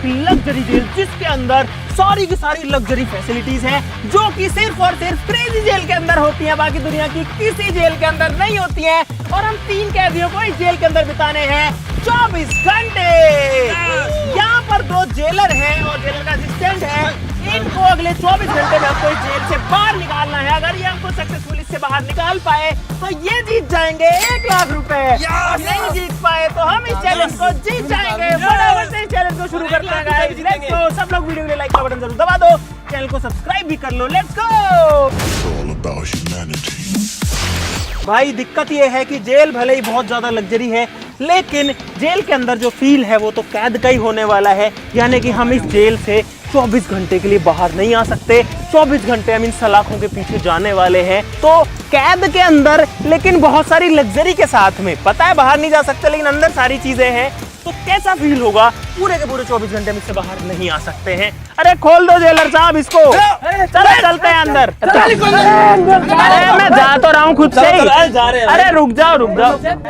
एक luxury jail जिसके अंदर सारी की सारी लग्जरी फैसिलिटीज हैं जो कि सिर्फ और सिर्फ क्रेजी जेल के अंदर होती हैं, बाकी दुनिया की किसी जेल के अंदर नहीं होती हैं। और हम 3 कैदियों को इस जेल के अंदर बिताने हैं 24 घंटे। यहाँ पर 2 जेलर हैं और जेलर का असिस्टेंट है। इनको अगले 24 घंटे में हमको इस जेल से बाहर निकालना है। अगर ये हमको सक्सेसफुल इससे बाहर निकाल पाए तो ये जीत जाएंगे 1 लाख रुपए। और नहीं जीत पाए तो हम इस चैलेंज को जीत जाएंगे। फटाफट से इस चैलेंज को शुरू करते हैं गाइस। Let's go. सब लोग वीडियो के लिए लाइक का बटन जरूर दबा दो, चैनल को सब्सक्राइब भी कर लो। Let's go. भाई दिक्कत ये है कि जेल भले ही बहुत ज्यादा लग्जरी है, लेकिन जेल के अंदर जो फील है वो तो कैद का ही होने वाला है। यानी कि हम इस जेल से 24 घंटे के लिए बाहर नहीं आ सकते। 24 घंटे हम इन सलाखों के पीछे जाने वाले हैं। तो कैद के अंदर लेकिन बहुत सारी लग्जरी के साथ में, पता है बाहर नहीं जा सकते लेकिन अंदर सारी चीजें हैं। तो कैसा फील होगा? पूरे के पूरे 24 घंटे में इससे बाहर नहीं आ सकते हैं। अरे खोल दो जेलर साहब इसको। चलो चलते हैं अंदर। अरे मैं जा तो रहा हूँ खुद से ही। अरे रुक जाओ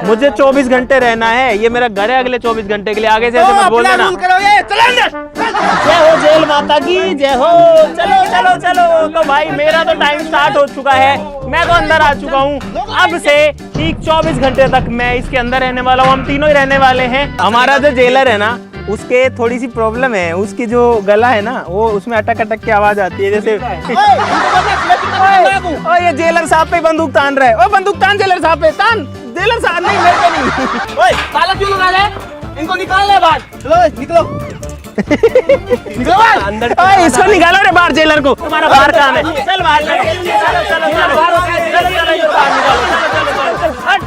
मुझे 24 घंटे रहना है। ये मेरा घर है अगले 24 घंटे के लिए। आगे से ऐसे मत बोल देना। जय हो जेल माता की जय हो। चलो चलो चलो। तो भाई मेरा तो टाइम स्टार्ट हो चुका है, मैं तो अंदर आ चुका हूँ। अब से ठीक 24 घंटे तक मैं इसके अंदर रहने वाला हूँ। हम तीनों ही रहने वाले हैं। हमारा जो जेलर है ना उसके थोड़ी सी प्रॉब्लम है। उसकी जो गला है ना वो उसमें अटक अटक की आवाज आती है जैसे। ओ ये जेलर साहब पे बंदूक तान रहा है। ओ बंदूक तान जेलर साहब पे तान। जेलर साहब नहीं मेरे पे नहीं। ओए ताला क्यों लगा रहा है? इनको निकालना है बाहर। चलो निकलो निकलो अंदर। ओए इसको निकालो रे बाहर जेलर को। तुम्हारा बाहर काम है। चल बाहर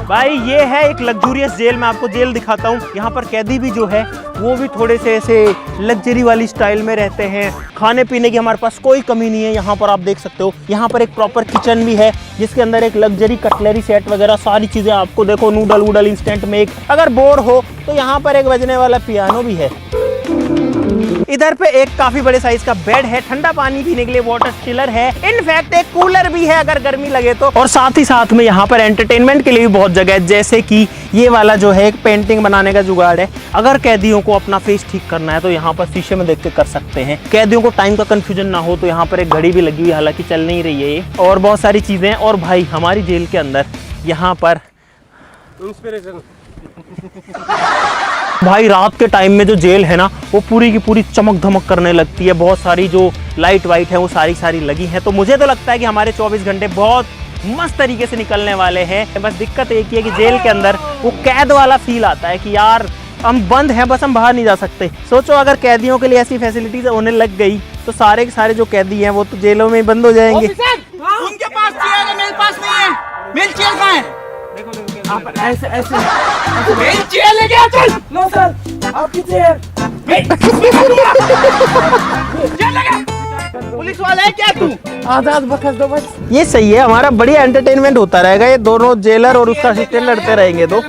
भाई ये है एक लग्जूरियस जेल। मैं आपको जेल दिखाता हूँ। यहाँ पर कैदी भी जो है वो भी थोड़े से ऐसे लग्जरी वाली स्टाइल में रहते हैं। खाने पीने की हमारे पास कोई कमी नहीं है। यहाँ पर आप देख सकते हो यहाँ पर एक प्रॉपर किचन भी है जिसके अंदर एक लग्जरी कटलरी सेट वगैरह सारी चीजें आपको देखो। नूडल वूडल इंस्टेंट में। अगर बोर हो तो यहाँ पर एक बजने वाला पियानो भी है। इधर पे एक काफी बड़े साइज का बेड है। ठंडा पानी पीने के लिए वाटर चिलर है। इनफैक्ट एक कूलर भी है अगर गर्मी लगे तो। और साथ ही साथ में यहाँ पर एंटरटेनमेंट के लिए भी बहुत जगह है। जैसे कि ये वाला जो है एक पेंटिंग बनाने का जुगाड़ है। अगर कैदियों को अपना फेस ठीक करना है तो यहाँ पर शीशे में देख के कर सकते हैं। कैदियों को टाइम का कंफ्यूजन ना हो तो यहाँ पर एक घड़ी भी लगी हुई है, हालांकि चल नहीं रही है ये। और बहुत सारी चीजें। और भाई हमारी जेल के अंदर यहाँ पर भाई रात के टाइम में जो जेल है ना वो पूरी की पूरी चमक धमक करने लगती है। बहुत सारी जो लाइट वाइट है वो सारी लगी है। तो मुझे तो लगता है कि हमारे 24 घंटे बहुत मस्त तरीके से निकलने वाले हैं। बस दिक्कत एक ही है कि जेल के अंदर वो कैद वाला फील आता है कि यार हम बंद हैं, बस हम बाहर नहीं जा सकते। सोचो अगर कैदियों के लिए ऐसी फैसिलिटीज होने लग गई तो सारे के सारे जो कैदी हैं वो तो जेलों में बंद हो जाएंगे। उनके पास चेयर है, मेरे पास नहीं है। मेरी चेयर कहाँ है? आप ऐसे ऐसे मेरी चेयर लेके आ। चल लो सर आपकी चेयर। पुलिस वाला है क्या तू? आजाद बखस दो बस। ये सही है, हमारा बढ़िया एंटरटेनमेंट होता रहेगा। ये दोनों जेलर और उसका असिस्टेंट लड़ते रहेंगे। तो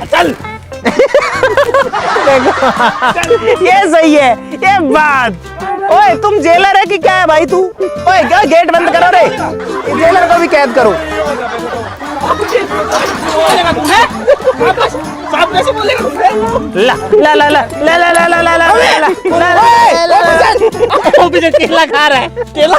चल ये सही है ये बात। ओए तुम जेलर है कि क्या है भाई तू? ओए क्या गेट बंद करो रे। जेलर को भी कैद करो। ला ला ला ला ला ला ला ला ला ला केला खा रहा है केला।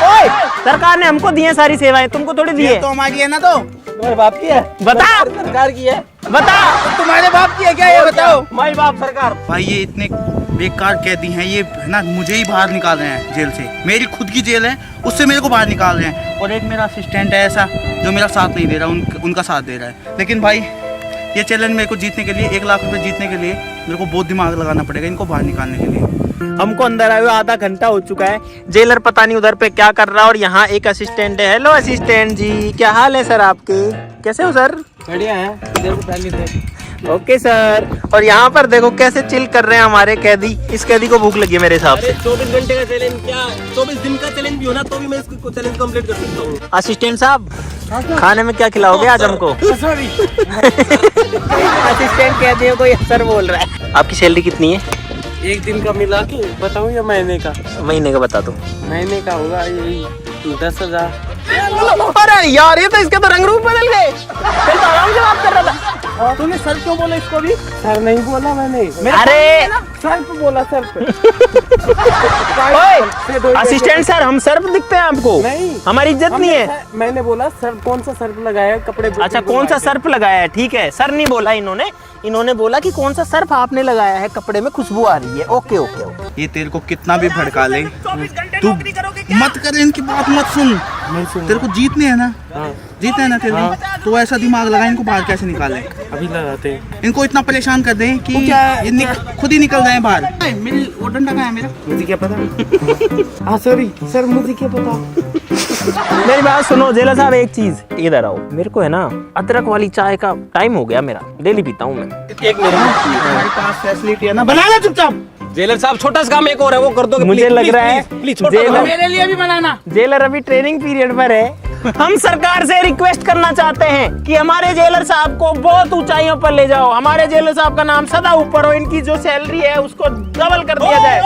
ओए सरकार ने हमको दी है सारी सेवाएं, तुमको थोड़ी दी है। तो हमारी है ना। तो तुम्हारे बाप की है? बता सरकार की है। बता तुम्हारे बाप की है क्या ये बताओ? हमारी बाप सरकार। भाई ये इतने बेकार कैदी हैं, ये है ना मुझे ही बाहर निकाल रहे हैं जेल से। मेरी खुद की जेल है उससे मेरे को बाहर निकाल रहे हैं। और एक मेरा असिस्टेंट है ऐसा जो मेरा साथ नहीं दे रहा, उनका साथ दे रहा है। लेकिन भाई ये चैलेंज मेरे को जीतने के लिए 1 लाख रुपए जीतने के लिए मेरे को बहुत दिमाग लगाना पड़ेगा इनको बाहर निकालने के लिए। हमको अंदर आए हुए आधा घंटा हो चुका है। जेलर पता नहीं उधर पे क्या कर रहा है। और यहाँ एक असिस्टेंट है। हेलो असिस्टेंट जी, क्या हाल है सर आपके? कैसे हो सर? बढ़िया है। इधर को पहले थे। Okay sir. और यहाँ पर देखो कैसे चिल कर रहे हैं हमारे कैदी। इस कैदी को भूख लगी है मेरे हिसाब से। 24 घंटे का चैलेंज क्या 24 दिन का चैलेंज भी हो ना तो भी मैं इसको चैलेंज कंप्लीट कर सकता हूँ। असिस्टेंट साहब खाने में क्या खिलाओगे आज हमको? असिस्टेंट कैदियों को ये सर बोल रहा है। आपकी सैलरी कितनी है? 1 दिन का मिला के बताऊँ या महीने का? महीने का बता दो। महीने का होगा यही 10,000। अरे यार ये तो इसके तो रंग रूप बदल गए। फिर तो आराम से बात कर रहा था। तूने सर क्यों बोला इसको भी? सर नहीं बोला मैंने। अरे सर्फ बोला सर्फ। असिस्टेंट सर, हम सर्फ दिखते हैं आपको? नहीं, हमारी इज्जत नहीं है। मैंने बोला सर्फ, कौन सा सर्फ लगाया कपड़े? अच्छा, कौन सा सर्फ लगाया है? ठीक है, सर नहीं बोला इन्होंने बोला कि कौन सा सर्फ आपने लगाया है, कपड़े में खुशबू आ रही है। Okay okay okay. ये तेरे को कितना भी भड़का ले, तू मत कर, इनकी बात मत सुन। तेरे को जीतने है ना, जीतने है ना तेरे को, तो ऐसा दिमाग लगा, इनको बाहर कैसे निकाले? अभी लगाते हैं। इनको इतना परेशान कर दें कि ये खुद ही निकल जाए बाहर। मेरी वो डंडा कहाँ है मेरा? मुझे क्या पता। हाँ सॉरी सर, मुझे क्या पता। मेरी बात सुनो जेलर साहब, एक चीज इधर आओ। मेरे को है ना अदरक वाली चाय का टाइम हो गया, मेरा डेली पीता हूँ मैं। एक मिनट, हमारे पास फैसिलिटी है ना, बना ले चुपचाप। जेलर साहब छोटा सा काम एक और है, वो कर दो। मुझे लग रहा है मेरे लिए भी बनाना। जेलर अभी ट्रेनिंग पीरियड पर है। हम सरकार से रिक्वेस्ट करना चाहते हैं कि हमारे जेलर साहब को बहुत ऊंचाइयों पर ले जाओ। हमारे जेलर साहब का नाम सदा ऊपर हो, इनकी जो सैलरी है उसको डबल कर दिया जाए।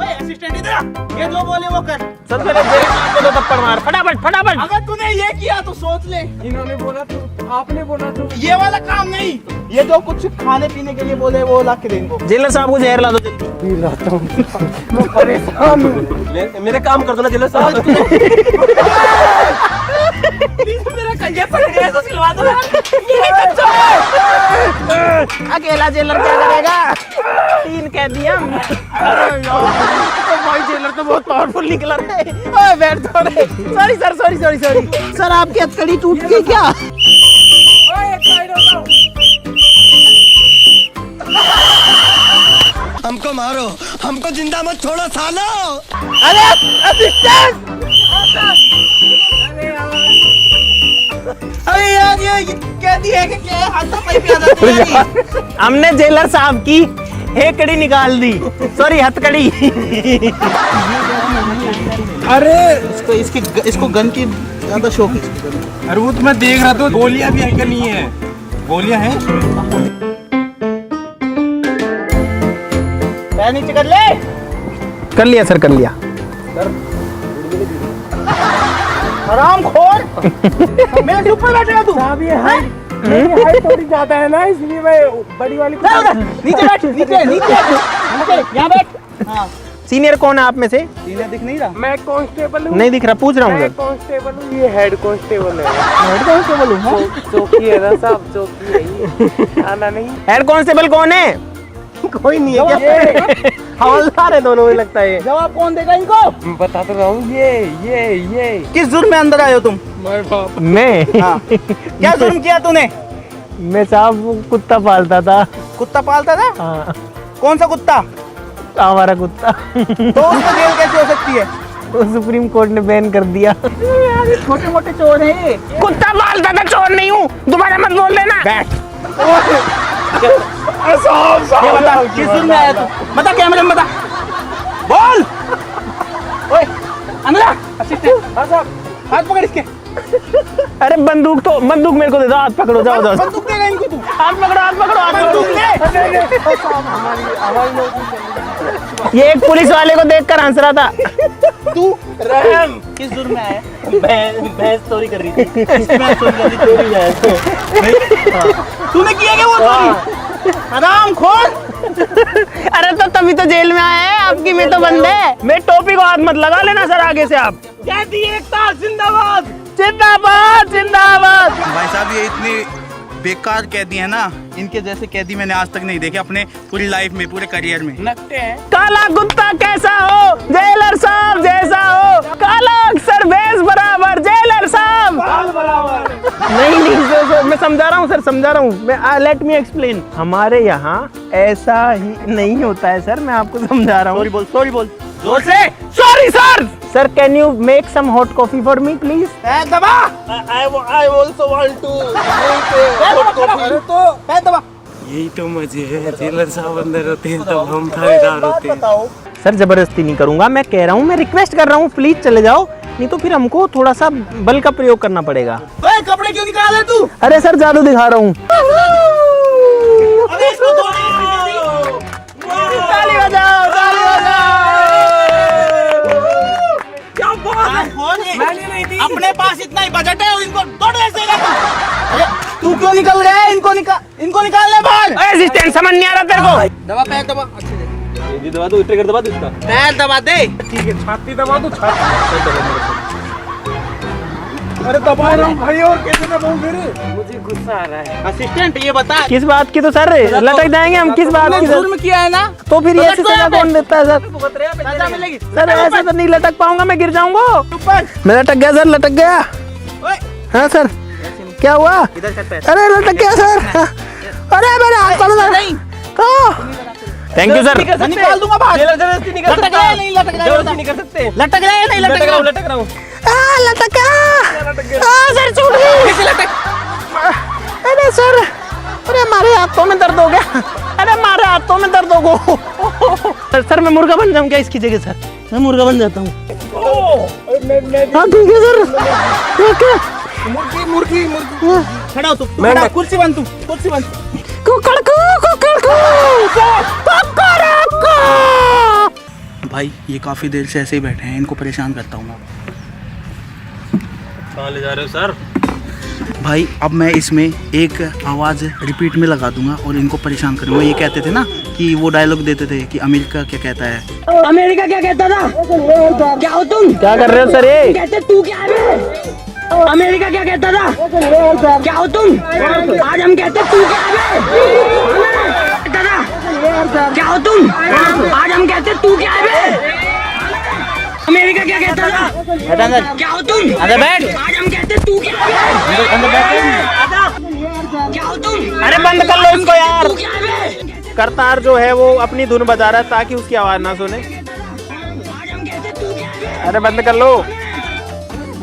असिस्टेंट इधर आ, ये जो बोले वो कर। सबसे पहले जेलर साहब को तो थप्पड़ मार, फटाफट फटाफट। अगर तूने ये किया तो सोच ले। इन्होंने बोला तो आपने बोला तो ये वाला काम नहीं, ये जो कुछ खाने पीने के लिए बोले वो ला के देंगे। जेलर साहब को जहर ला दो जल्दी। पी लाता हूँ। मैं परेशान हूँ। मेरे काम कर दो ना जेलर साहब। मेरा कंजे पड़ गया तो सिलवा दो। अकेला जेलर क्या करेगा? 3 कह दिया। भाई जेलर तो बहुत पावरफुल निकला रे। ओए बैठ दो रे। सॉरी सर, सॉरी सर, आपकी हथकड़ी टूट गई क्या? हमको मारो, हमको जिंदा मत छोड़ो सालो। अरे असिस्टेंट! अरे यार ये कहती है कि क्या हाथापाई पे आ जाती है यार। हमने जेलर साहब की हेकड़ी निकाल दी, सॉरी हथकड़ी। अरे इसको गन की ज्यादा शौक है। अरे वो तो मैं देख रहा था, गोलियां भी है क्या? नहीं है, गोलियां हैं। पैर नीचे कर ले। कर लिया सर, कर लिया। आराम खोर। मेरे ऊपर बैठेगा तू। साहब ये हाइट थोड़ी ज्यादा है ना, इसलिए मैं बड़ी वाली। नीचे बैठ, नीचे यहाँ बैठ। हाँ, सीनियर कौन है आप में से? सीनियर दिख नहीं रहा? मैं कांस्टेबल हूँ। नहीं दिख रहा, पूछ रहा हूँ मैं सर। कांस्टेबल हूँ, ये हेड कांस्टेबल है। हेड कांस्टेबल हूँ। चौकी है ना साहब, चौकी है ये। आना नहीं। हेड कांस्टेबल कौन है? कोई नहीं है क्या? हवलदार है दोनों में लगता है। जवाब कौन देगा इनको? बता तो रहा हूँ, ये किस जुर्म में अंदर आए हो तुम? मैं हाँ। क्या जुर्म किया तूने? मैं साहब कुत्ता पालता था। कुत्ता पालता था? हाँ, कौन सा कुत्ता? हमारा कुत्ता। तो उसको जेल कैसे हो सकती है? तो सुप्रीम कोर्ट ने बैन कर दिया। छोटे मोटे चोर है। कुत्ता पालता था, चोर नहीं हूँ। दोबारा मत बोल देना। बैठ। ये बता किस जुर्म में आया तू? बता, कैमरे में बता। बोल। ओए अंदर आ। असिस्टेंट हाथ पकड़ इसके। अरे बंदूक मेरे को दे दो, हाथ पकड़ो, जाओ जाओ। बंदूक देगा इनको तू? हाथ पकड़ो, हाथ पकड़ो, हाथ बंदूक पकड़ो। ले। ये एक पुलिस वाले को देखकर हंस रहा था। तू रहम किस जुर्म में आया? भैंस चोरी कर रही थी। चोरी है। तूने किया क्या वो चोरी? आराम खोल। अरे तो तभी तो जेल में आया है, आपकी में तो बंद है। मैं टोपी को हाथ मत लगा लेना सर आगे से आप। कहती एकता जिंदाबाद। जिंदाबाद जिंदाबाद। भाई साहब ये इतने बेकार कैदी है ना, इनके जैसे कैदी मैंने आज तक नहीं देखे अपने पूरी लाइफ में, पूरे करियर में। लगते हैं। काला कुत्ता कैसा हो, जेलर साहब जैसा हो। काला अक्सर भैंस बराबर, जेलर साहब बराबर। नहीं सर, मैं समझा रहा हूँ सर, समझा रहा हूँ मैं। Let me explain. हमारे यहाँ ऐसा ही नहीं होता है सर, मैं आपको समझा रहा हूँ। सॉरी बोल जोर से। Sorry sir. Sir can you make some hot coffee for me please? दबा। I also want to hot coffee. तो दबा। यही तो मजे है, जेलर साहब अंदर होते हैं तब हम थानेदार होते हैं। बताओ। सर जबरदस्ती नहीं करूंगा, मैं कह रहा हूँ, मैं रिक्वेस्ट कर रहा हूँ, प्लीज चले जाओ, नहीं तो फिर हमको थोड़ा सा बल का प्रयोग करना पड़ेगा। ओए कपड़े क्यों निकाल रहा है तू? अरे सर जादू दिखा रहा हूँ। अरे इसको दो। ताली बजाओ, ताली बजाओ। क्या बात है? मैंने नहीं दी। अपने पास इतना ही बजट है और इनको दौड़ ऐसे अरे तू क्यों निकल रहा है? इनको निकालने बाहर। असिस्टेंट समझ नहीं आ रहा तेरे को? दबा पैर दबा अच्छे से। ये दबा दो, ट्रिगर दबा दो इसका। पैर दबा दे। ठीक है, छाती दबा दो, छाती। अरे दबा रहा हूँ भाई, और कैसे दबाऊं फिर? मुझे गुस्सा आ रहा है। असिस्टेंट ये बता, किस बात की? तो सर लटक जाएंगे हम, किस बात की? जुर्म किया है ना, तो फिर ये सजा कौन देता है सर? सजा मिलेगी। सर ऐसे तो नहीं लटक पाऊंगा, मैं गिर जाऊंगा। मैं लटक गया सर, लटक गया। हाँ सर, क्या हुआ? अरे लटक गया सर। अरे मेरे हाथ पर नहीं। Thank you sir. निकाल दूंगा बाहर। जबरदस्ती नहीं कर लटक सकता। रहा है नहीं लटक रहा है, जबरदस्ती नहीं कर सकते। लटक रहा है नहीं लटक रहा है? लटक रहा हूँ। लटका। सर छूट गई। अरे सर, अरे हमारे हाथों में दर्द हो गया। अरे हमारे हाथों में दर्द हो गया। सर मैं मुर्गा बन जाऊँ क्या इसकी जगह? सर मैं मुर्गा बन जाता हूँ। हाँ ठीक है सर, ठीक है। मुर्गी खड़ा हो तू, खड़ा, कुर्सी बन तू, कुर्सी बन। भाई ये काफी देर से ऐसे ही बैठे हैं, इनको परेशान करता हूँ मैं। कहाँ ले जा रहे हो सर? भाई अब मैं इसमें एक आवाज़ रिपीट में लगा दूंगा और इनको परेशान करूंगा। ये कहते थे ना कि वो डायलॉग देते थे कि अमेरिका क्या कहता है। अमेरिका क्या कहता था? क्या हो तुम? क्या कर रहे हो सर? ये कहते तू क्या है? अमेरिका क्या कहता था? क्या हो तुम? आज हम कहते तू क्या है? कहता था? क्या हो तुम? आज हम कहते तू क्या है? अमेरिका क्या कहता था? क्या हो तुम? अरे बैठ। आज हम कहते तू क्या है? क्या हो तुम? अरे बंद कर लो इसको यार। तू क्या है? करतार जो है वो अपनी धुन बजा रहा है ताकि उसकी आवाज ना सुने। आज हम कहते तू क्या है? अरे बंद कर लो।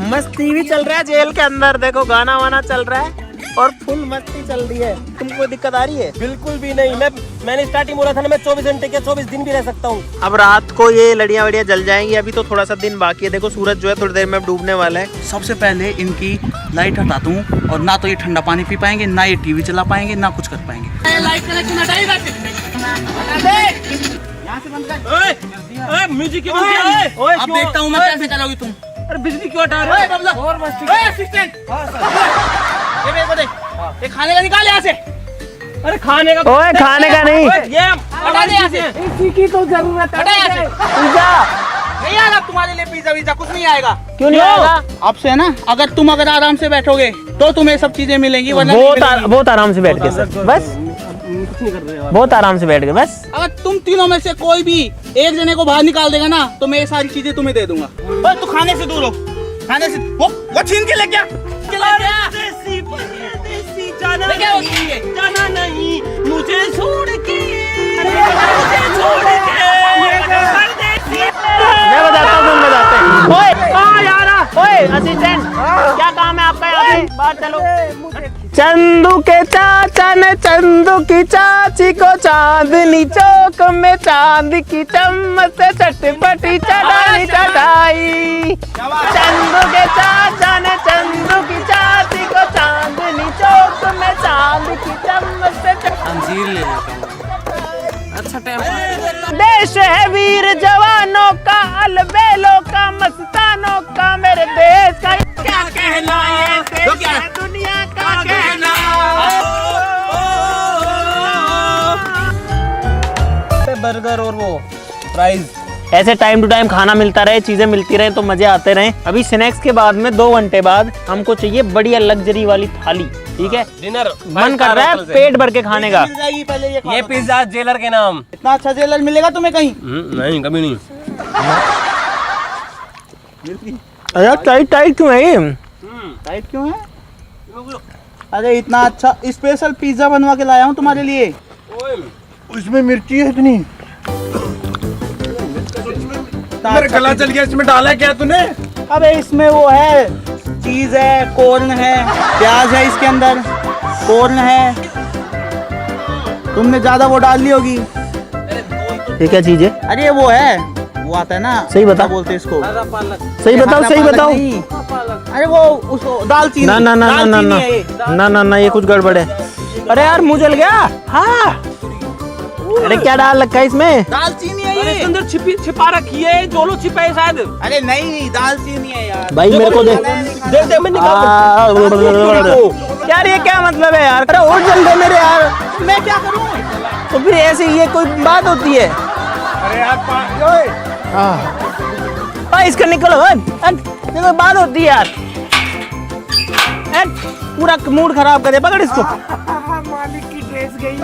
मस्ती भी चल रहा है जेल के अंदर, देखो गाना वाना चल रहा है और फुल मस्ती चल रही है। तुमको दिक्कत आ रही है? बिल्कुल भी नहीं। मैंने स्टार्टिंग बोला था ना, मैं 24 घंटे के 24 दिन भी रह सकता हूँ। अब रात को ये लड़ियां वड़ियां जल जाएंगी, अभी तो थोड़ा सा दिन बाकी है। देखो सूरज जो है थोड़ी देर में डूबने वाला है। सबसे पहले इनकी लाइट हटाता हूँ और ना तो ये ठंडा पानी पी पाएंगे, ना ये टीवी चला पाएंगे, ना कुछ कर पाएंगे। Light connection हटाइएगा। म्यूजिक क्यों बंद किया? ओए अब देखता हूँ मैं कैसे चलाओगी तुम। अरे बिजली क्यों हटा रहे हो? और मस्ती। असिस्टेंट, ये मेरे को दे, ये खाने का निकाल यहाँ से। अरे खाने का? ओए खाने का नहीं, ये हटा दे यहाँ से। इसी की तो जरूरत है। हटा यहाँ से। पिज्जा नहीं आएगा तुम्हारे लिए पिज्जा विज्जा, कुछ नहीं आएगा। क्यों नहीं आएगा? अब से है ना, अगर तुम आराम से बैठोगे तो तुम्हें सब चीजें मिलेंगी, वरना नहीं मिलेंगी। बहुत आराम से बैठ के सर, बस कुछ नहीं कर रहे हो। बहुत आराम से बैठ के बस। अगर तुम तीनों में से कोई भी एक जने को बाहर निकाल देगा ना तो मैं ये सारी चीजें तुम्हें दे दूंगा। और तू खाने से दूर हो, खाने से वो छीन के ले गया। देसी परदेसी जाना नहीं, जाना नहीं मुझे छोड़ के, मुझे छोड़ के परदेसी। मैं बताता हूँ, तुम बताते हैं। ओए यार, ओए असिस्टेंट, क्या काम है आपका यहाँ पे? बाहर चलो। चंदू के चाचा ने चंदू की चाची को चांदनी चौक में चांद की चम्मच से चटपटी चटाई चटाई। चंदू के चाचा ने चंदू की चाची को चांदनी चौक में चांद की चम्मच से अंजीर ले लेता हूँ। अच्छा टाइम। देश है वीर जवानों का, अलबेलों का, मस्तानों का, मेरे देश का क्या कहना है, देश है दुनिया का कहना। बर्गर और वो फ्राइज। ऐसे टाइम टू टाइम खाना मिलता रहे, चीजें मिलती रहे तो मजे आते रहे। अभी स्नैक्स के बाद में 2 घंटे बाद हमको चाहिए बढ़िया लग्जरी वाली थाली, ठीक है? डिनर मन कर रहा है पेट भर के खाने का। मिल जाएगी पहले ये ये पिज्जा जेलर के नाम। इतना अच्छा जेलर मिलेगा तुम्हें कहीं? नहीं, कभी नहीं। अरे टाइट टाइट क्यों है ये? टाइट क्यों है? अरे इतना अच्छा स्पेशल पिज्जा बनवा के लाया हूँ तुम्हारे लिए। उसमें मिर्ची है इतनी, मेरा गला चल गया। इसमें डाला क्या तूने? अबे इसमें वो है, चीज है, कॉर्न है, प्याज है इसके अंदर, कॉर्न है। तुमने ज्यादा वो डाल ली होगी। ये क्या चीज है? अरे वो है, वो आता है ना, सही बता। क्या बोलते हैं इसको? सही बताओ, सही पालक बताओ। नहीं। अरे वो उसको दालचीनी। ना ना ना ना ना दालचीनी ना है ये। ना ना ना, ये कुछ गड़बड़ है। अरे यार मुंह जल गया। हाँ, अरे क्या डाल रखा है इसमें? दालचीनी है अरे ये। इसके अंदर छिपा रखी है, जोलो छिपा है शायद। अरे नहीं, दालचीनी है यार। भाई मेरे को दे। दे मैं निकाल। यार ये क्या मतलब है यार? अरे और जल दे मेरे यार। मैं क्या करूँ? तो फिर ऐसे ये कोई बात होती है? इसका निकलो देखो बात होती है यार। पूरा मूड खराब करे, पकड़ इसको। मालिक की ड्रेस गई।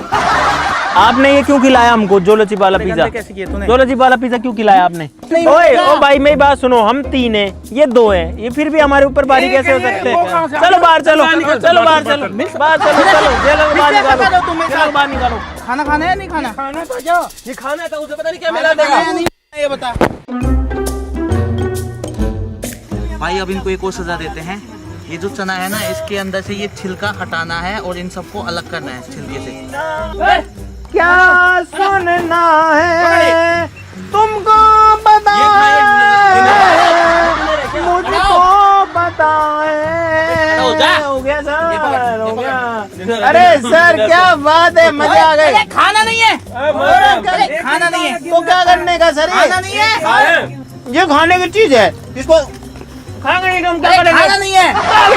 आपने ये क्यों खिलाया हमको जोलो चिप वाला पिज्जा? कैसे किए तूने? जोलो चिप वाला पिज्जा क्यों खिलाया आपने? ओए ओ भाई मेरी बात सुनो, हम 3 हैं, ये 2 हैं, ये फिर भी हमारे ऊपर बारी कैसे हो सकते हैं? चलो बाहर चलो, चलो बाहर चलो, बाहर चलो, चलो जेल में बाहर निकालो, जेल में बाहर निकालो। खाना खाना है नहीं खाना? खाना था क्या? ये खाना था, उसे पता नहीं क्या मिला देगा। नहीं ये बता भाई। अब इनको एक और सजा देते हैं। ये जो चना है ना, इसके अंदर से ये छिलका हटाना है और इन सबको अलग करना है छिलके से। क्या सुनना है तुमको बताए, मुझको बताए। हो गया सर, हो गया। अरे सर क्या बात है, मजा आ गई। खाना नहीं है, खाना नहीं है तो क्या करने का सर? खाना नहीं है, ये खाने की चीज है, इसको खाएंगे नहीं तो हम क्या करेंगे? खाना नहीं है।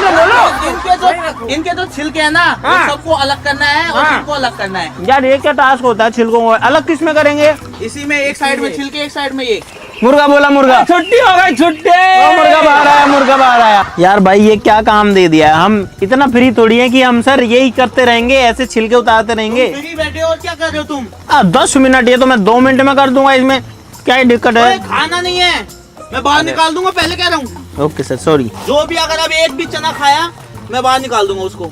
बोलो। इनके जो छिलके है ना, वो सबको अलग करना है और इनको अलग करना है। यार ये क्या टास्क होता है छिलकों को अलग किस में करेंगे? इसी में एक साइड में छिलके, एक साइड में ये। मुर्गा बोला मुर्गा, छुट्टी हो गई छुट्टी। मुर्गा बाहर आया, मुर्गा बाहर आया। यार भाई ये क्या काम दे दिया है, हम इतना फ्री थोड़ी है कि हम सर यही करते रहेंगे, ऐसे छिलके उतारते रहेंगे। फ्री बैठे और क्या कर रहे हो तुम? 10 मिनट, ये तो मैं 2 मिनट में कर दूंगा, इसमें क्या दिक्कत है? खाना नहीं है, मैं बाहर निकाल दूंगा, पहले कह रहा हूँ। Okay sir sorry. जो भी अगर अब एक भी चना खाया, मैं बाहर निकाल दूंगा उसको।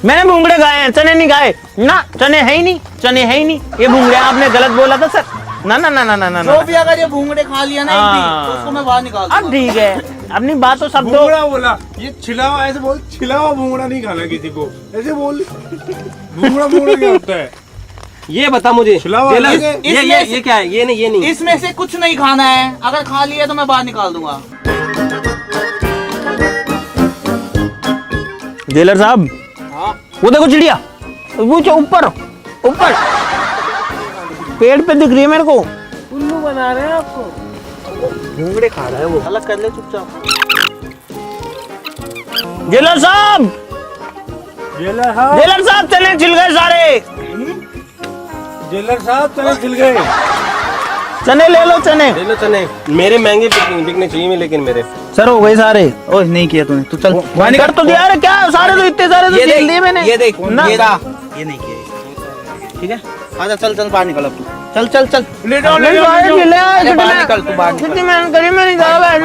मैंने भूंगड़े खाए हैं, चने नहीं खाए ना, चने है ही नहीं, चने है ही नहीं, ये भूंगड़े आपने गलत बोला था सर। ना ना ना ना ना ना, जो भी अगर ये भूंगड़े खा लिया ना एक भी, तो उसको मैं बाहर निकाल दूंगा। अब ठीक है, अपनी बात तो सब दो। भूंगड़ा बोला, ये छिला हुआ ऐसे बोल, छिला हुआ भूंगड़ा नहीं खाना किसी को, ऐसे बोल। भूंगड़ा भूंगड़ा क्या होता है? ये बता मुझे, छिला हुआ जेलर, लगे। ये क्या है? ये नहीं, ये नहीं। इसमें से कुछ नहीं खाना है, अगर खा लिया तो मैं बाहर निकाल दूंगा। जेलर साहब, वो देखो चिड़िया, वो ऊपर ऊपर पेड़ पे दिख रही है मेरे को। उल्लू बना रहे हैं आपको। भूंगड़े खा रहा है वो। अलग कर ले चुपचाप। जेलर साहब, जेलर साहब, जेलर साहब चले छिल गए सारे। जेलर साहब चने छिल गए। चने ले लो, चने ले लो चने, मेरे महंगे बिकने चाहिए, लेकिन मेरे सर हो गए सारे। ओह नहीं किया तूने, तू चल बाहर कर तो दिया। अरे क्या सारे तो इतने सारे तो झेल दिए मैंने। ये देख, ना। ये नहीं किया, ठीक है? आजा चल चल बाहर निकल अब तू, चल चल चल। ले जाओ, ले जाओ, अरे बाहर निकल, तू बाहर निकल, कितनी मेहनत करी, मैं नहीं जा रहा, मैं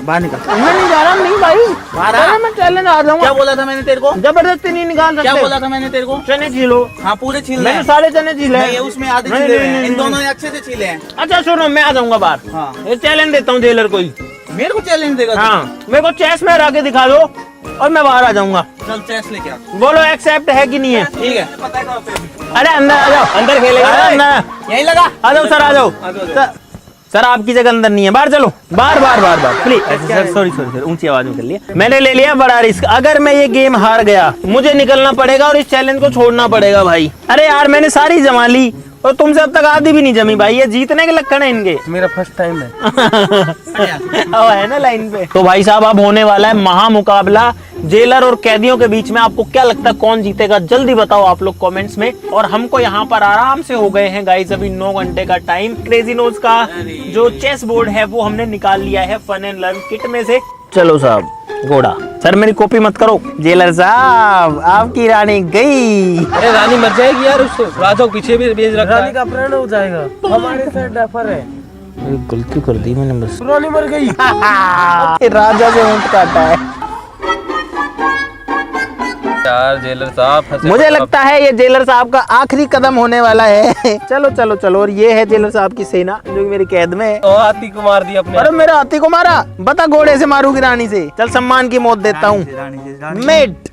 बाहर निकल। नहीं जा रहा, नहीं भाई, अरे मैं चैलेंज आ क्या जाऊंगा। बोला था मैंने तेरे को? जबरदस्ती नहीं निकाल सकते। क्या बोला था मैंने तेरे को? चने छीलो। हाँ पूरे छील मैंने सारे चने छीले। नहीं, उसमें आधे नहीं, छीले नहीं, हैं, नहीं, इन नहीं। दोनों ने अच्छे से छीले हैं। अच्छा सुनो, मैं आ जाऊंगा बाहर। हाँ। ये चैलेंज देता हूँ जेलर को ही। मेरे को चैलेंज देगा तू? हाँ, मेरे को चेस में हरा के दिखा दो और मैं बाहर आ जाऊंगा। चल चेस लेके आ। बोलो एक्सेप्ट है कि नहीं है? ठीक है, अरे अंदर आ जाओ, अंदर खेलेगा। अरे अंदर यही लगा। आ जाओ सर, आ जाओ सर, आपकी जगह अंदर नहीं है, बाहर चलो, बाहर बाहर बाहर बाहर please. Sir sorry sorry sir, ऊंची आवाज में कर लिया मैंने, ले लिया बड़ा रिस्क। अगर मैं ये गेम हार गया, मुझे निकलना पड़ेगा और इस चैलेंज को छोड़ना पड़ेगा भाई। अरे यार मैंने सारी जमा ली और तुमसे अब तक आधी भी नहीं जमी भाई, ये जीतने के लक्षण है इनके। मेरा फर्स्ट टाइम है। है ना लाइन पे। तो भाई साहब अब होने वाला है महामुकाबला जेलर और कैदियों के बीच में। आपको क्या लगता है कौन जीतेगा? जल्दी बताओ आप लोग कमेंट्स में। और हमको यहाँ पर आराम से हो गए हैं गाइस अभी 9 घंटे का टाइम। क्रेजी नोज का जो चेस बोर्ड है वो हमने निकाल लिया है फन एंड लर्न किट में से। चलो साहब घोड़ा, सर मेरी कॉपी मत करो। जेलर साहब आपकी रानी गई। अरे रानी मर जाएगी यार, उससे राजा को पीछे भी भेज रखा है। रानी का प्राण हो जाएगा, हमारे साथ डफर है। गलती कर दी मैंने बस। रानी मर गई। राजा से ऊंट काटा है। यार जेलर साहब फंसे। मुझे लगता है ये जेलर साहब का आखिरी कदम होने वाला है। चलो चलो चलो, और ये है जेलर साहब की सेना जो कि मेरी कैद में है। तो हाथी को मार दिया अपने। अरे मेरे हाथी को मारा, बता घोड़े से मारूंगी रानी से। चल सम्मान की मौत देता हूँ। मेट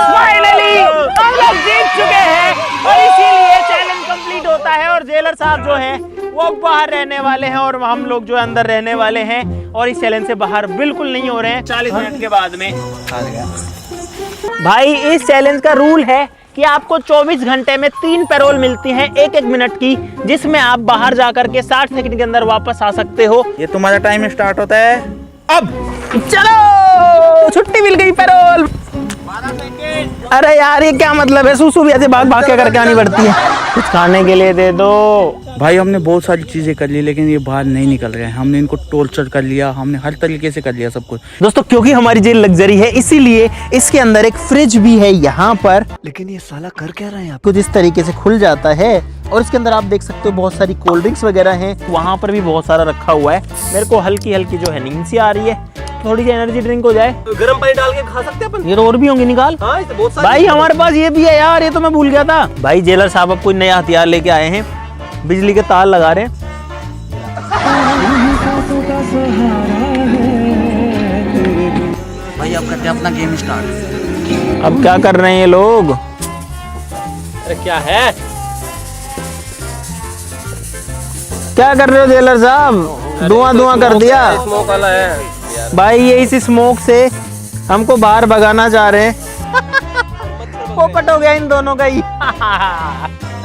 फाइनली हम लोग जीत चुके हैं और इसीलिए चैलेंज कंप्लीट होता है। और जेलर साहब जो है वो बाहर रहने वाले हैं और हम लोग जो अंदर रहने वाले हैं और इस चैलेंज से बाहर बिल्कुल नहीं हो रहे हैं 40 मिनट के बाद में। भाई इस चैलेंज का रूल है कि आपको 24 घंटे में 3 पैरोल मिलती हैं 1-1 मिनट की, जिसमें आप बाहर जाकर के 60 सेकंड के अंदर वापस आ सकते हो। ये तुम्हारा टाइम स्टार्ट होता है अब। चलो छुट्टी मिल गई पैरोल। अरे यार ये क्या मतलब है, सुसु भी ऐसे भाग भाग के करके आनी पड़ती है। कुछ खाने के लिए दे दो। भाई हमने बहुत सारी चीजें कर ली लेकिन ये बाहर नहीं निकल रहे हैं। हमने इनको टॉर्चर कर लिया, हमने हर तरीके से कर लिया सब कुछ। दोस्तों क्योंकि हमारी जेल लग्जरी है इसीलिए इसके अंदर एक फ्रिज भी है यहाँ पर। लेकिन ये साला कर क्या रहे हैं? कुछ इस तरीके से खुल जाता है और इसके अंदर आप देख सकते हो बहुत सारी कोल्ड ड्रिंक्स वगैरह हैं। वहाँ पर भी बहुत सारा रखा हुआ है। मेरे को हल्की हल्की जो है नींद सी आ रही है, थोड़ी सी एनर्जी ड्रिंक हो जाए। गर्म पानी डाल के खा सकते हैं अपन। ये तो और भी होंगे, निकाल। हाँ, इससे बहुत सारी भाई हमारे पास ये भी है यार, ये तो मैं भूल गया था। भाई जेलर साहब अब कोई नया हथियार लेके आए हैं, बिजली के तार लगा रहे हैं। भाई अब करते हैं अपना गेम स्टार्ट। अब क्या कर रहे हैं ये लोग? अरे क्या है? क्या कर रहे हो जेलर साहब? धुआं कर दिया। स्मोक वाला है भाई ये इस स्मोक से हमको बाहर भगाना चाह रहे हैं। पोपट हो गया इन दोनों का ही।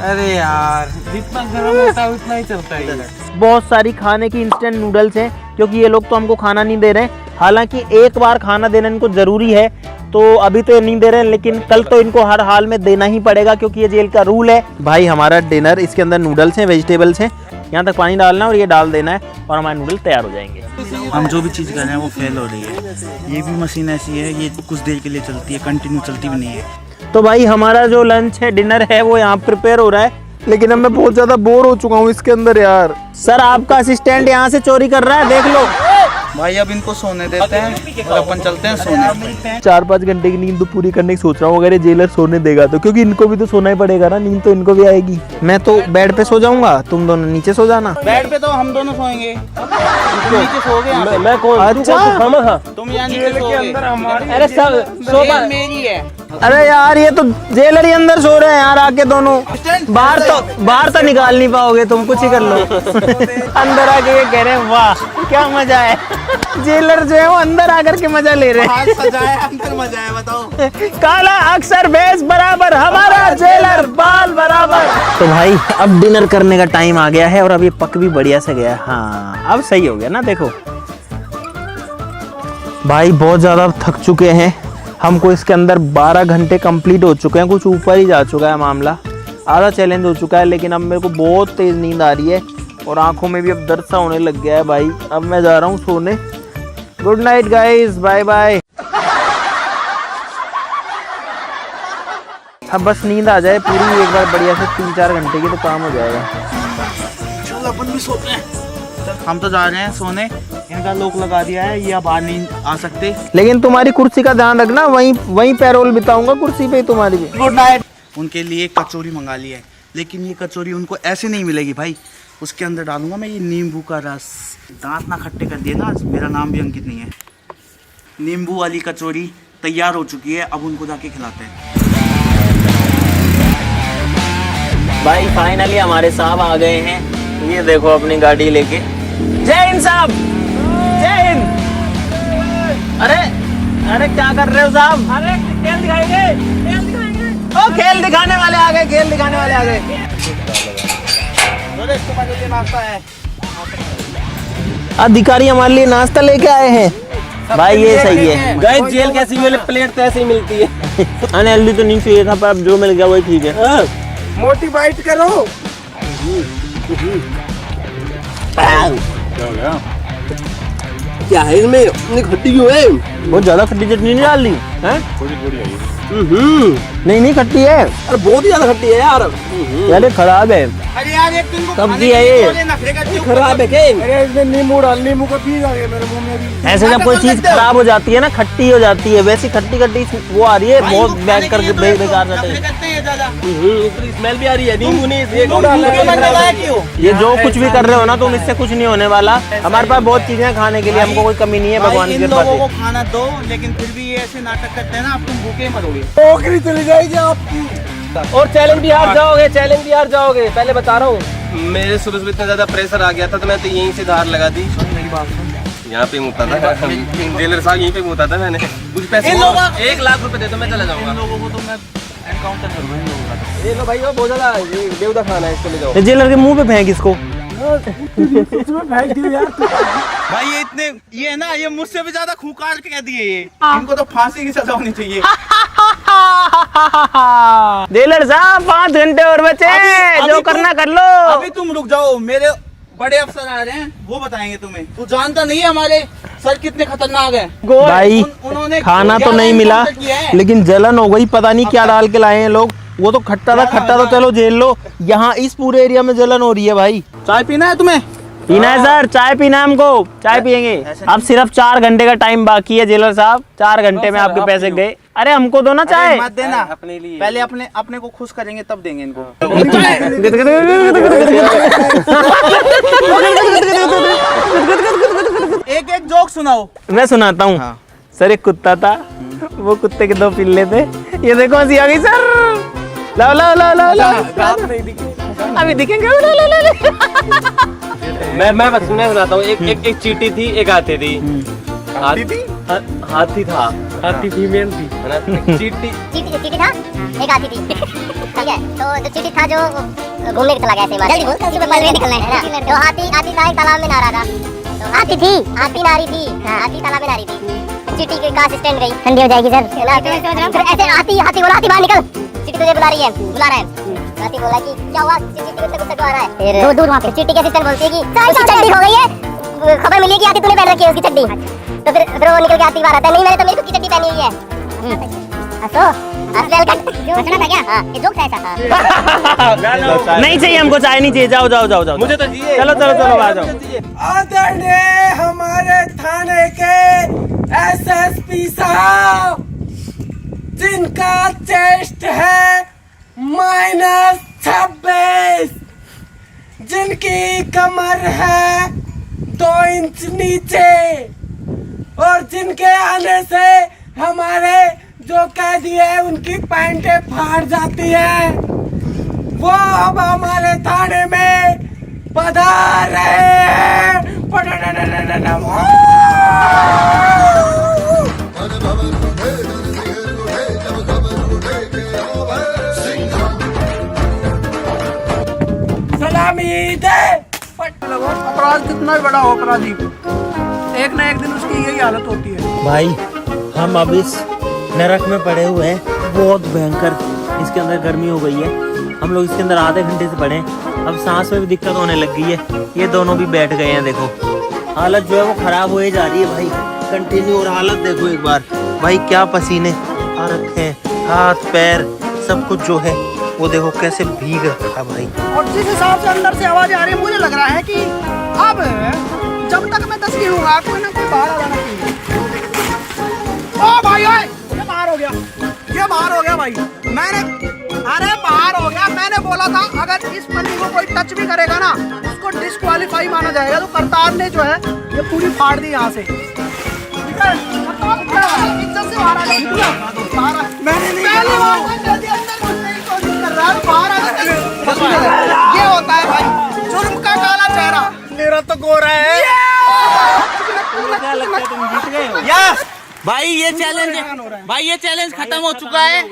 अरे यार जितना गर्म होता है उतना ही चलता है। बहुत सारी खाने की इंस्टेंट नूडल्स हैं क्योंकि ये लोग तो हमको खाना नहीं दे रहे हैं। हालांकि एक बार खाना देना इनको जरूरी है, तो अभी तो ये नहीं दे रहे हैं लेकिन कल तो इनको हर हाल में देना ही पड़ेगा क्योंकि ये जेल का रूल है। भाई हमारा डिनर, इसके अंदर नूडल्स हैं, वेजिटेबल्स हैं, यहाँ तक पानी डालना है और ये डाल देना है और हमारे नूडल्स तैयार हो जाएंगे। हम जो भी चीज़ कर रहे हैं वो फेल हो रही है। ये भी मशीन ऐसी है, ये कुछ देर के लिए चलती है, कंटिन्यू चलती भी नहीं है। तो भाई हमारा जो लंच है, डिनर है, वो यहाँ प्रिपेयर हो रहा है लेकिन अब मैं बहुत ज्यादा बोर हो चुका हूँ इसके अंदर यार। सर आपका असिस्टेंट यहाँ से चोरी कर रहा है, देख लो। भाई अब इनको सोने देते हैं और अपन चलते हैं सोने। 4-5 घंटे की नींद तो पूरी करने की सोच रहा हूँ अगर ये जेलर सोने देगा तो, क्योंकि इनको भी तो सोना ही पड़ेगा ना, नींद तो इनको भी आएगी। मैं तो बेड पे सो जाऊंगा, तुम दोनों नीचे सो जाना। बेड पे तो हम दोनों सोएंगे, तुम नीचे सोओगे। मैं कौन? अच्छा तुम यहाँ नीचे सोओगे। अरे सब सोफा मेरी है। अरे यार ये तो जेलर ही अंदर सो रहे हैं यार आके दोनों। बाहर तो निकाल नहीं पाओगे तुम, कुछ ही कर लो। अंदर आके ये कह रहे हैं वाह क्या मजा है। जेलर जो है वो अंदर आकर के मजा ले रहे हैं। सजाया अंदर मजा है, बताओ। काला अक्सर बेस बराबर, हमारा जेलर बाल बराबर। तो भाई अब डिनर करने का टाइम आ गया है और अब ये पक भी बढ़िया से गया। हाँ अब सही हो गया ना, देखो भाई बहुत ज्यादा थक चुके हैं। हमको इसके अंदर 12 घंटे कंप्लीट हो चुके हैं, कुछ ऊपर ही जा चुका है मामला, आधा चैलेंज हो चुका है। लेकिन अब मेरे को बहुत तेज नींद आ रही है और आंखों में भी अब दर्द सा होने लग गया है भाई। अब मैं जा रहा हूँ सोने। Good night guys, bye bye. अब बस नींद आ जाए पूरी एक बार बढ़िया से 3-4 घंटे की, तो काम हो जाएगा। चल अपन भी सोते हैं। हम तो जा रहे हैं सोने, इनका लॉक लगा दिया है, ये अब बाहर नहीं आ सकते। लेकिन तुम्हारी कुर्सी का ध्यान रखना, वहीं पैरोल बिताऊंगा कुर्सी पे तुम्हारी भी। Good night. उनके लिए कचौरी मंगा ली है लेकिन ये कचौरी उनको ऐसे नहीं मिलेगी भाई। उसके अंदर डालूंगा मैं ये नींबू का रस। दांत ना खट्टे कर दिए ना, मेरा नाम भी अंकित नहीं है। नींबू वाली कचौरी तैयार हो चुकी है, अब उनको जाके खिलाते हैं। भाई फाइनली हमारे साहब आ गए हैं, ये देखो अपनी गाड़ी लेके। जय हिंद साहब, जय हिंद। अरे क्या कर रहे हो साहब? अरे खेल दिखाएंगे, खेल दिखाएंगे। ओ खेल दिखाने वाले आ गए, खेल दिखाने वाले आ गए। अधिकारी हमारे लिए नाश्ता लेके आए हैं। भाई ये सही है। गाइस जेल कैसी मिले, प्लेट तो ऐसे ही मिलती है। अनहेल्दी तो नहीं चाहिए था पर अब जो मिल गया वही ठीक है। मोटी बाइट करो। क्या है इसमें, इतनी खट्टी क्यों है? बहुत ज्यादा खट्टी चटनी नहीं डाल दी है? नहीं खट्टी है। अरे बहुत ही ज्यादा खट्टी है यार। अरे खराब है, अरे यार एक दिन को सब्जी है ये। खराब है क्या? अरे इसमें नींबू डाल, नींबू का बीज आ गया मेरे मुंह में भी। ऐसे जब कोई चीज खराब हो जाती है ना, खट्टी हो जाती है, वैसी खट्टी वो आ रही है, बहुत बैग करके बेकार सा टेस्ट। स्मेल भी आ रही है। नींबू नहीं, ये जो कुछ भी कर रहे हो ना तुम, इससे कुछ नहीं होने वाला। हमारे पास बहुत चीजें हैं खाने के लिए, हमको कोई कमी नहीं है भगवान की कृपा लोगों को से। खाना दो लेकिन फिर भी ये ऐसे नाटक करते हैं ना, आप तुम भूखे मरोगे। नौकरी चली जाएगी आपकी। और चैलेंज भी हार जाओगे, चैलेंज भी हार जाओगे, पहले बता रहा हूँ। मेरे सुबह सुबह इतना ज्यादा प्रेशर आ गया था तो मैं तो यहीं से धार लगा दी। मेरी बात सुन, यहाँ पे मुता था जेलर साहब, यहीं पे मुता था मैंने। कुछ पैसे 1 लाख रुपए दे दो, मैं चला जाऊंगा। इन लोगों को तो मैं एनकाउंटर करूंगा इन लोगों का। ये लो भाई, वो बहुत ज्यादा बेहुदा खाना है, इसको ले जाओ। जेलर के मुंह पे फेंक इसको। फेंक दियो यार। भाई ये है ना, ये मुझसे भी ज्यादा खूंखार कह दिए ये। इनको तो फांसी की सजा होनी चाहिए। जेलर साहब 5 घंटे और बचे, जो करना कर लो। अभी तुम रुक जाओ, मेरे बड़े अफसर आ रहे हैं, वो बताएंगे तुम्हें। तू जानता नहीं है हमारे सर कितने खतरनाक है। भाई उन्होंने खाना तो क्या नहीं मिला, एनकाउंटर किया है। लेकिन जलन हो गई, पता नहीं क्या डाल के लाए हैं लोग। वो तो खट्टा था, खट्टा तो चलो झेल लो, यहाँ इस पूरे एरिया में जलन हो रही है भाई। चाय पीना है तुम्हें? पीना है सर, चाय पीना है हमको, चाय पियेंगे। अब सिर्फ 4 घंटे का टाइम बाकी है जेलर साहब, 4 घंटे में आपके पैसे गए। अरे हमको दो ना चाय। मत देना, अपने लिए। पहले अपने को खुश करेंगे तब देंगे इनको। एक एक जोक सुनाओ। मैं सुनाता हूँ। हाँ। सर एक कुत्ता था, वो कुत्ते के 2 पिल्ले थे। ये देखो हंसी आ गई सर। लाओ लाओ लाओ लाओ लाओ, अभी दिखेंगे। मैं सुनाता हूँ। एक चींटी थी, एक हाथी थी। हाथी था, हाथी फीमेल थी, है ना? चींटी चींटी था, एक हाथी थी। ठीक है, तो जो चींटी था जो घूमने चला गया, जल्दी बोल, उसके पल में निकलना है ना। तो हाथी था, एक तालाब में नहा रहा था। तो हाथी नारी थी, हाथी तालाब में नारी थी। चींटी के का असिस्टेंट गई, ठंडी हो जाएगी सर, है ना? फिर ऐसे हाथी बोला, हाथी बाहर निकल, चींटी तुझे बुला रहा है। हाथी बोला कि क्या हुआ, चींटी को गुस्सा क्यों आ रहा है? फिर दूर वहां पे चींटी के असिस्टेंट बोलती है कि उसकी चड्डी हो गई है, खबर मिली है कि हाथी तूने पहन रखी है उसकी चड्डी। तो फिर वो निकल के हाथी बाहर आता है, नहीं मैंने तो मेरी खुद की चड्डी पहनी हुई है। हंसो, हंसने का हंसना था क्या? हां, ये जोक था ऐसा। नहीं चाहिए हमको चाय, नहीं चाहिए। जाओ जाओ जाओ जाओ, मुझे तो चाहिए। चलो चलो चलो, आ जाओ। आदरणीय हमारे थाने के एसएसपी साहब, जिनका चेस्ट है -26, जिनकी कमर है 2 इंच नीचे, और जिनके आने से हमारे जो कैदी है उनकी पैंटें फाड़ जाती है, वो अब हमारे थाने में पधार रहे हैं। सलामी दे। अपराध कितना भी बड़ा हो, अपराधी एक ना एक दिन उसकी यही हालत होती है। भाई हम अब इस नरक में पड़े हुए हैं, बहुत भयंकर इसके अंदर गर्मी हो गई है। हम लोग इसके अंदर आधे घंटे से पड़े हैं, अब सांस में भी दिक्कत होने लग गई है। ये दोनों भी बैठ गए हैं, देखो हालत जो है वो खराब होए जा रही है भाई, कंटिन्यू। और हालत देखो एक बार भाई, क्या पसीने आ रखे हैं, हाथ पैर सब कुछ जो है वो देखो कैसे भीग रखा है भाई। और जिस हिसाब से अंदर से आवाज आ रही है, मुझे लग रहा है कि अब जब तक मैं तस्वीर हूँ कोई ना कोई बाहर आ जाना चाहिए। ओ भाई ओए, ये बाहर हो गया, ये बाहर हो गया भाई। अरे बाहर हो गया। मैंने बोला था अगर इस बंदी को कोई टच भी करेगा ना, उसको डिस्क्वालीफाई माना जाएगा। तो करतार ने जो है ये पूरी फाड़ दी यहाँ से। इज्जत से बाहर आ जाओ। मैंने नहीं ये होता है भाई जुर्म का काला चेहरा। मेरा तो गोरा है। यस भाई, ये चैलेंज खत्म हो चुका है।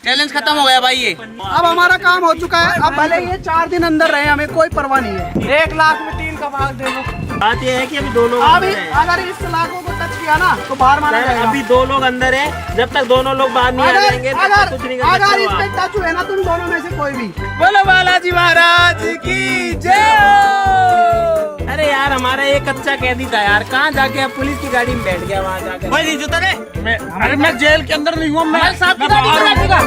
चैलेंज खत्म हो गया भाई। ये अब हमारा काम हो चुका है। अब भले ये 4 दिन अंदर रहे, हमें कोई परवाह नहीं है। 1 लाख में 3 का भाग दे दो। बात ये है कि अभी 2 लोग अभी अगर इस लाखों को टच किया ना तो बाहर माना जाएगा। अभी 2 लोग अंदर है, जब तक दोनों लोग बाहर नहीं आ जाएंगे तब तक कुछ नहीं कर अगर सकते इस हो पे आप। टच हुए ना तुम दोनों में से कोई भी, बोलो बालाजी महाराज की जय। अरे यार हमारा ये कच्चा कैदी था यार, कहाँ जाके अब पुलिस की गाड़ी में बैठ गया वहाँ जाकर। भाई नहीं जुता रे। अरे मैं जेल के अंदर नहीं हूँ, मैं साहब की गाड़ी में बैठेगा।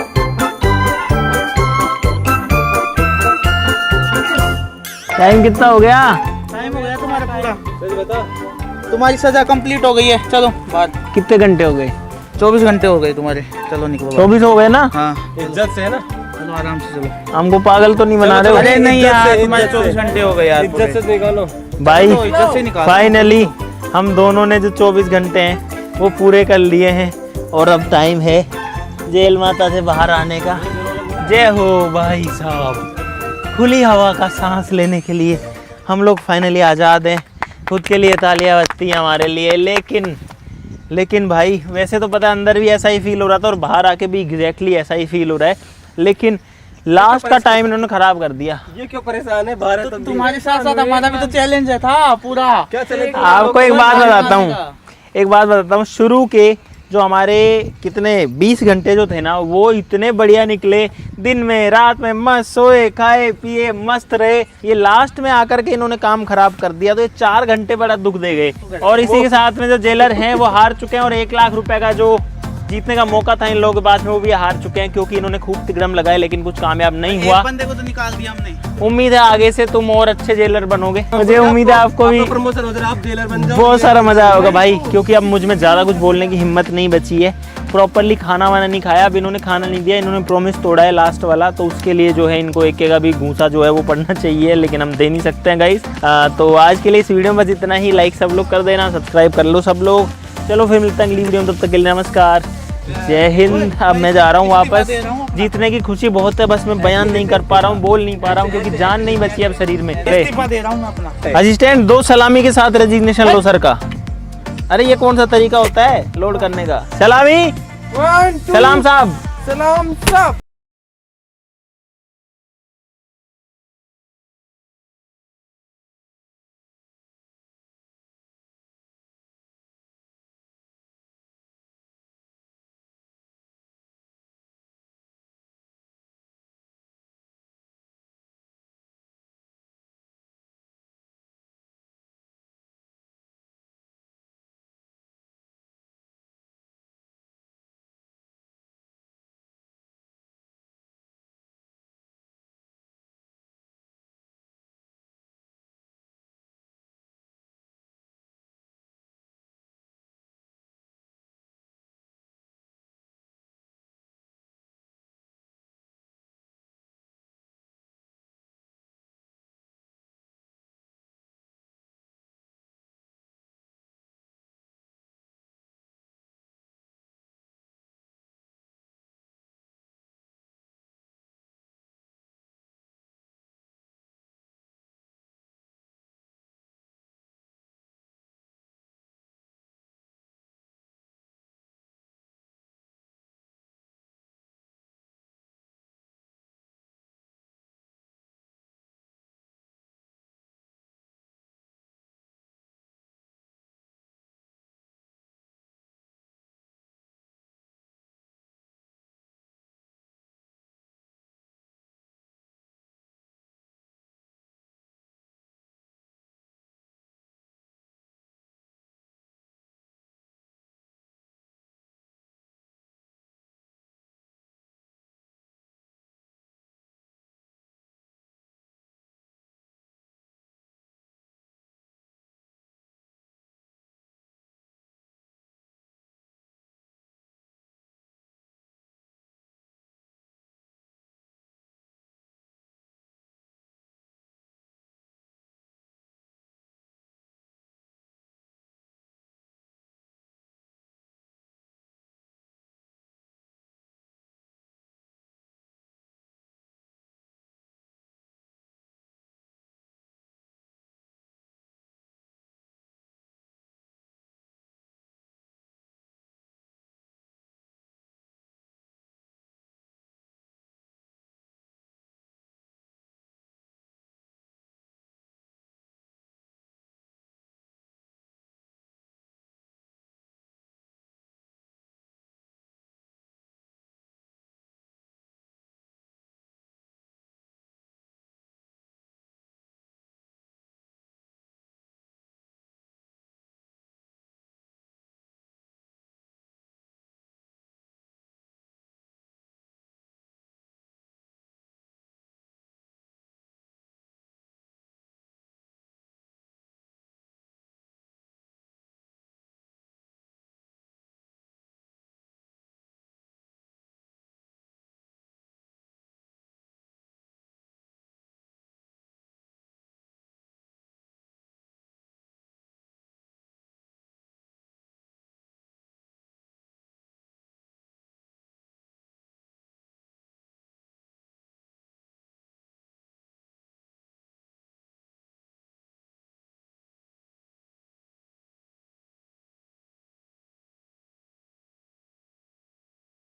टाइम कितना हो गया? टाइम हो गया तुम्हारा पूरा। तुम्हारी सजा कंप्लीट हो गई है, चलो बाहर। कितने घंटे हो गए? 24 घंटे हो गए तुम्हारे, चलो निकलो बाहर। 24 हो गए ना? हाँ इज्जत से है ना। चलो आराम से चलो। हमको पागल तो नहीं बना रहे हो? अरे नहीं यार, तुम्हारे 24 घंटे हो गए यार। इज्जत से निकालो भाई चलो, इज्जत से निकालो। फाइनली हम दोनों ने जो 24 घंटे हैं वो पूरे कर लिए हैं, और अब टाइम है जेल माता से बाहर आने का। जय हो भाई साहब, खुली हवा का सांस लेने के लिए हम लोग फाइनली आज़ाद हैं। खुद के लिए तालियां बजती हैं हमारे लिए। लेकिन भाई वैसे तो पता है अंदर भी ऐसा ही फील हो रहा था और बाहर आके भी एग्जैक्टली ऐसा ही फील हो रहा है, लेकिन लास्ट का टाइम इन्होंने खराब कर दिया। ये क्यों परेशान है? बाहर है तो तुम्हारे साथ साथ हमारा भी तो चैलेंज है था पूरा। क्या चलेगा? आपको एक बात बताता हूँ, शुरू के जो हमारे कितने 20 घंटे जो थे ना वो इतने बढ़िया निकले। दिन में रात में मस्त सोए खाए पिए मस्त रहे। ये लास्ट में आकर के इन्होंने काम खराब कर दिया, तो ये 4 घंटे बड़ा दुख दे गए। और इसी के साथ में जो जेलर हैं वो हार चुके हैं और 1 लाख रुपए का जो जीतने का मौका था इन लोगों के पास में वो भी हार चुके हैं, क्योंकि इन्होंने खूब तिकड़म लगाए लेकिन कुछ कामयाब नहीं हुआ। एक बंदे को तो निकाल दिया हमने। उम्मीद है आगे से तुम और अच्छे जेलर बनोगे। मुझे उम्मीद है आपको भी प्रमोशन हो जाए, आप जेलर बन जाओ। बहुत सारा मजा आएगा भाई, क्योंकि अब मुझ में ज्यादा कुछ बोलने की हिम्मत नहीं बची है। प्रॉपरली खाना वाना नहीं खाया, अब इन्होंने खाना नहीं दिया, इन्होंने प्रॉमिस तोड़ा है लास्ट वाला, तो उसके लिए जो है इनको एक का भी घूसा जो है वो पड़ना चाहिए, लेकिन हम दे नहीं सकते हैं गाइस। तो आज के लिए इस वीडियो में बस इतना ही। लाइक सब लोग कर देना, सब्सक्राइब कर लो सब लोग। चलो फिर मिलते हैं अगली वीडियो में, तब तक के लिए नमस्कार, जय हिंद। अब मैं जा रहा हूँ वापस। जीतने की खुशी बहुत है, बस मैं बयान नहीं कर पा रहा हूँ, बोल नहीं पा रहा हूँ, क्योंकि जान नहीं बची अब शरीर में। असिस्टेंट 2 सलामी के साथ रेजिग्नेशन लो सर का। अरे ये कौन सा तरीका होता है लोड करने का? सलामी, सलाम साहब। सलाम साहब।